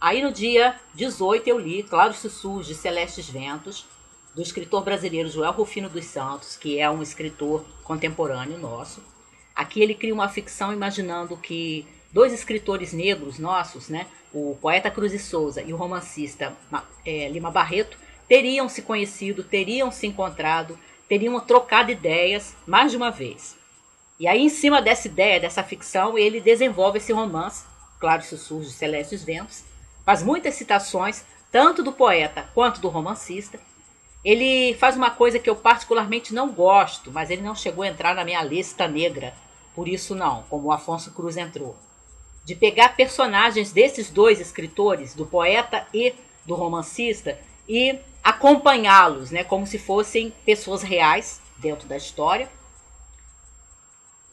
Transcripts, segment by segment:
Aí no dia 18 eu li Claros Sussurros de Celestes Ventos, do escritor brasileiro Joel Rufino dos Santos, que é um escritor contemporâneo nosso. Aqui ele cria uma ficção imaginando que dois escritores negros nossos, né, o poeta Cruz e Souza e o romancista Lima Barreto, teriam se conhecido, teriam se encontrado, teriam trocado ideias mais de uma vez. E aí, em cima dessa ideia, dessa ficção, ele desenvolve esse romance, Claros Sussurros de Celestes Ventos, faz muitas citações, tanto do poeta quanto do romancista. Ele faz uma coisa que eu particularmente não gosto, mas ele não chegou a entrar na minha lista negra, por isso não, como o Afonso Cruz entrou. De pegar personagens desses dois escritores, do poeta e do romancista, e acompanhá-los, né, como se fossem pessoas reais dentro da história.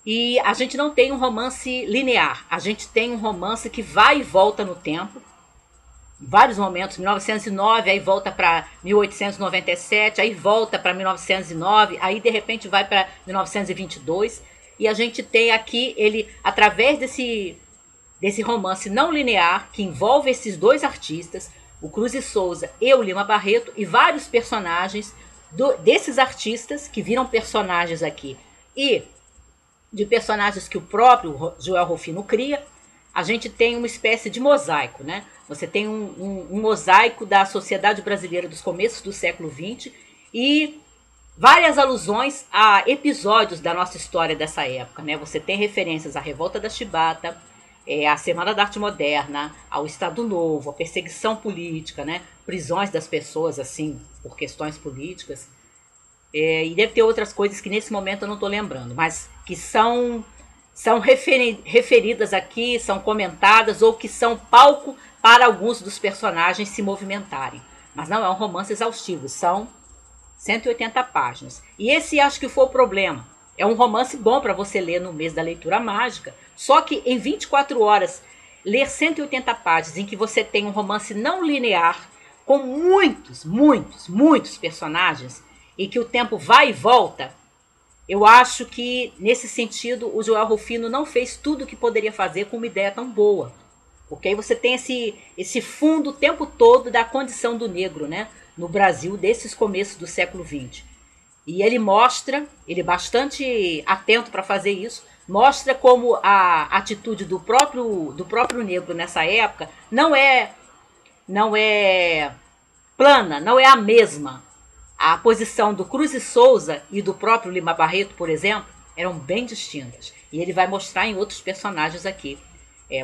E a gente não tem um romance linear, a gente tem um romance que vai e volta no tempo, em vários momentos, 1909, aí volta para 1897, aí volta para 1909, aí de repente vai para 1922, e a gente tem aqui ele, através desse romance não linear, que envolve esses dois artistas, o Cruz e Souza e o Lima Barreto, e vários personagens desses artistas, que viram personagens aqui, e de personagens que o próprio Joel Rufino cria, a gente tem uma espécie de mosaico, né? Você tem um mosaico da sociedade brasileira dos começos do século XX e várias alusões a episódios da nossa história dessa época, né? Você tem referências à Revolta da Chibata, à Semana da Arte Moderna, ao Estado Novo, à perseguição política, né? Prisões das pessoas, assim, por questões políticas. E deve ter outras coisas que nesse momento eu não estou lembrando, mas que são referidas aqui, são comentadas ou que são palco para alguns dos personagens se movimentarem. Mas não é um romance exaustivo, são 180 páginas. E esse acho que foi o problema. É um romance bom para você ler no mês da leitura mágica, só que em 24 horas, ler 180 páginas em que você tem um romance não linear, com muitos personagens, e que o tempo vai e volta, eu acho que, nesse sentido, o Joel Rufino não fez tudo o que poderia fazer com uma ideia tão boa. Porque aí você tem esse fundo o tempo todo da condição do negro, né, no Brasil, desses começos do século XX. E ele mostra, ele é bastante atento para fazer isso, mostra como a atitude do próprio negro nessa época não é plana, não é a mesma. A posição do Cruz e Souza e do próprio Lima Barreto, por exemplo, eram bem distintas. E ele vai mostrar em outros personagens aqui.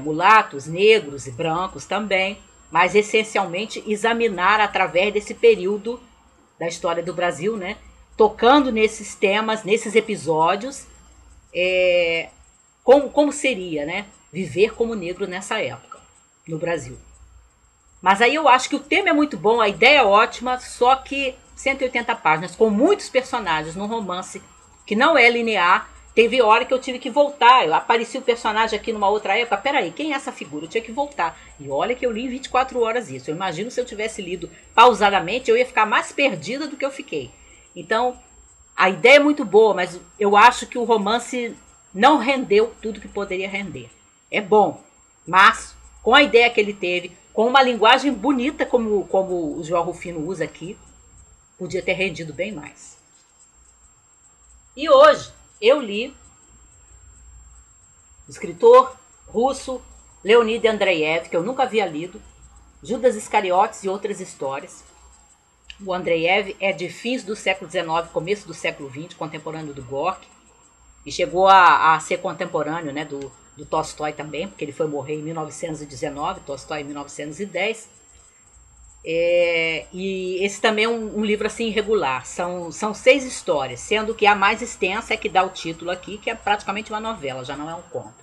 Mulatos, negros e brancos também, mas essencialmente examinar através desse período da história do Brasil, né? Tocando nesses temas, nesses episódios, como seria, né? Viver como negro nessa época, no Brasil. Mas aí eu acho que o tema é muito bom, a ideia é ótima, só que 180 páginas, com muitos personagens, num romance que não é linear, teve hora que eu tive que voltar, aparecia o personagem aqui numa outra época, peraí, quem é essa figura? Eu tinha que voltar. E olha que eu li em 24 horas isso, eu imagino se eu tivesse lido pausadamente, eu ia ficar mais perdida do que eu fiquei. Então, a ideia é muito boa, mas eu acho que o romance não rendeu tudo que poderia render. É bom, mas com a ideia que ele teve, com uma linguagem bonita como o Joel Rufino usa aqui, podia ter rendido bem mais. E hoje eu li o escritor russo Leonid Andreyev, que eu nunca havia lido, Judas Iscariotes e Outras Histórias. O Andreyev é de fins do século XIX, começo do século XX, contemporâneo do Gorky, e chegou a ser contemporâneo, né, do Tolstói também, porque ele foi morrer em 1919, Tolstói em 1910. E esse também é um livro assim irregular, são 6 histórias, sendo que a mais extensa é que dá o título aqui, que é praticamente uma novela, já não é um conto.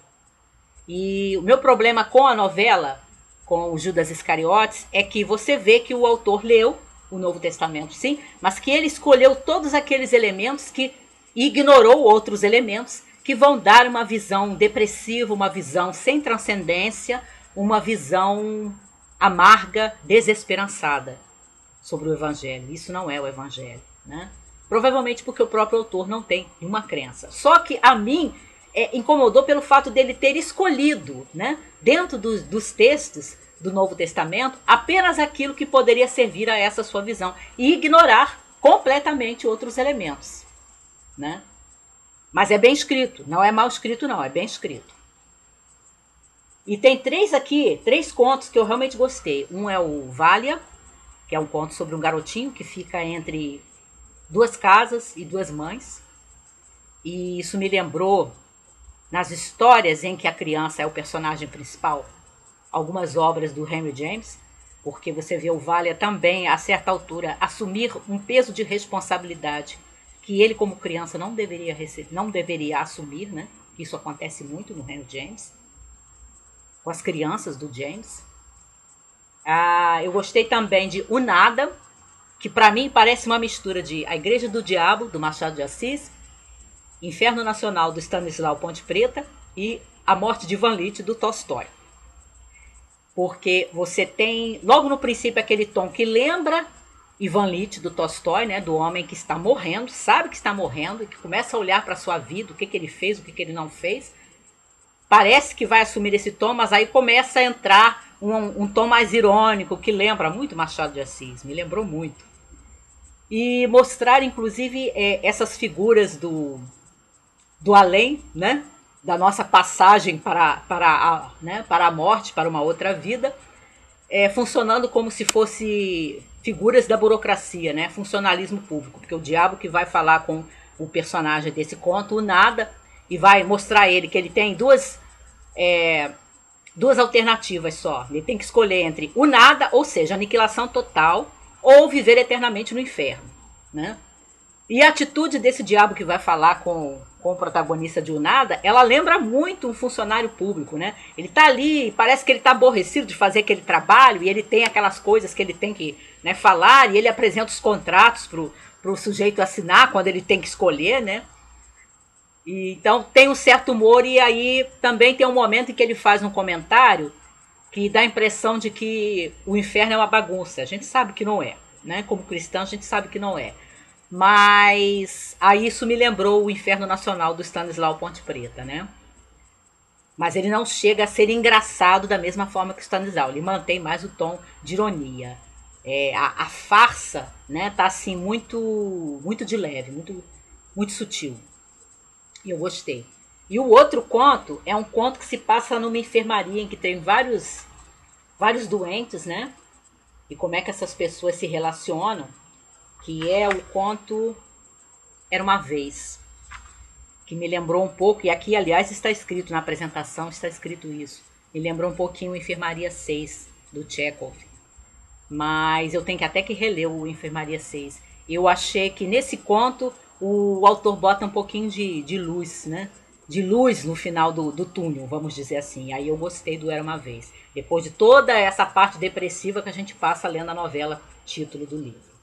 E o meu problema com a novela, com o Judas Iscariotes, é que você vê que o autor leu o Novo Testamento, sim, mas que ele escolheu todos aqueles elementos e ignorou outros elementos que vão dar uma visão depressiva, uma visão sem transcendência, uma visão amarga, desesperançada sobre o Evangelho. Isso não é o Evangelho, né? Provavelmente porque o próprio autor não tem nenhuma crença. Só que a mim incomodou pelo fato dele ter escolhido, né, dentro dos textos, do Novo Testamento apenas aquilo que poderia servir a essa sua visão e ignorar completamente outros elementos, né? Mas é bem escrito, não é mal escrito não, é bem escrito. E tem três contos que eu realmente gostei. Um é o Valia, que é um conto sobre um garotinho que fica entre duas casas e duas mães. E isso me lembrou, nas histórias em que a criança é o personagem principal, algumas obras do Henry James, porque você vê o Valia também, a certa altura, assumir um peso de responsabilidade que ele, como criança, não deveria assumir, né? Isso acontece muito no Henry James, com as crianças do James. Eu gostei também de O Nada, que para mim parece uma mistura de A Igreja do Diabo, do Machado de Assis, Inferno Nacional, do Stanislau Ponte Preta e A Morte de Van Lith, do Tolstói. Porque você tem, logo no princípio, aquele tom que lembra Ivan Lith, do Tolstói, né, do homem que está morrendo, sabe que está morrendo, e que começa a olhar para a sua vida, o que ele fez, o que ele não fez. Parece que vai assumir esse tom, mas aí começa a entrar um tom mais irônico, que lembra muito Machado de Assis, me lembrou muito. E mostrar, inclusive, essas figuras do além, né, da nossa passagem para a morte, para uma outra vida, funcionando como se fosse figuras da burocracia, né, funcionalismo público, porque o diabo que vai falar com o personagem desse conto, o Nada, e vai mostrar a ele que ele tem duas alternativas só. Ele tem que escolher entre o nada, ou seja, aniquilação total, ou viver eternamente no inferno, né? E a atitude desse diabo que vai falar com o protagonista de O Nada, ela lembra muito um funcionário público, né? Ele tá ali, parece que ele tá aborrecido de fazer aquele trabalho, e ele tem aquelas coisas que ele tem que, né, falar, e ele apresenta os contratos pro sujeito assinar quando ele tem que escolher, né? E, então tem um certo humor, e aí também tem um momento em que ele faz um comentário que dá a impressão de que o inferno é uma bagunça. A gente sabe que não é, né? Como cristão a gente sabe que não é. Mas aí isso me lembrou o Inferno Nacional do Stanislau Ponte Preta, né? Mas ele não chega a ser engraçado da mesma forma que o Stanislau. Ele mantém mais o tom de ironia. A farsa, né, tá assim muito, muito de leve, muito, muito sutil. E eu gostei. E o outro conto é um conto que se passa numa enfermaria em que tem vários doentes, né? E como é que essas pessoas se relacionam, que é o conto Era uma Vez, que me lembrou um pouco, e aqui, aliás, está escrito na apresentação, está escrito isso. Me lembrou um pouquinho Enfermaria 6, do Chekhov. Mas eu tenho até que reler o Enfermaria 6. Eu achei que nesse conto o autor bota um pouquinho de luz, né? De luz no final do túnel, vamos dizer assim. Aí eu gostei do Era uma Vez. Depois de toda essa parte depressiva que a gente passa lendo a novela, título do livro.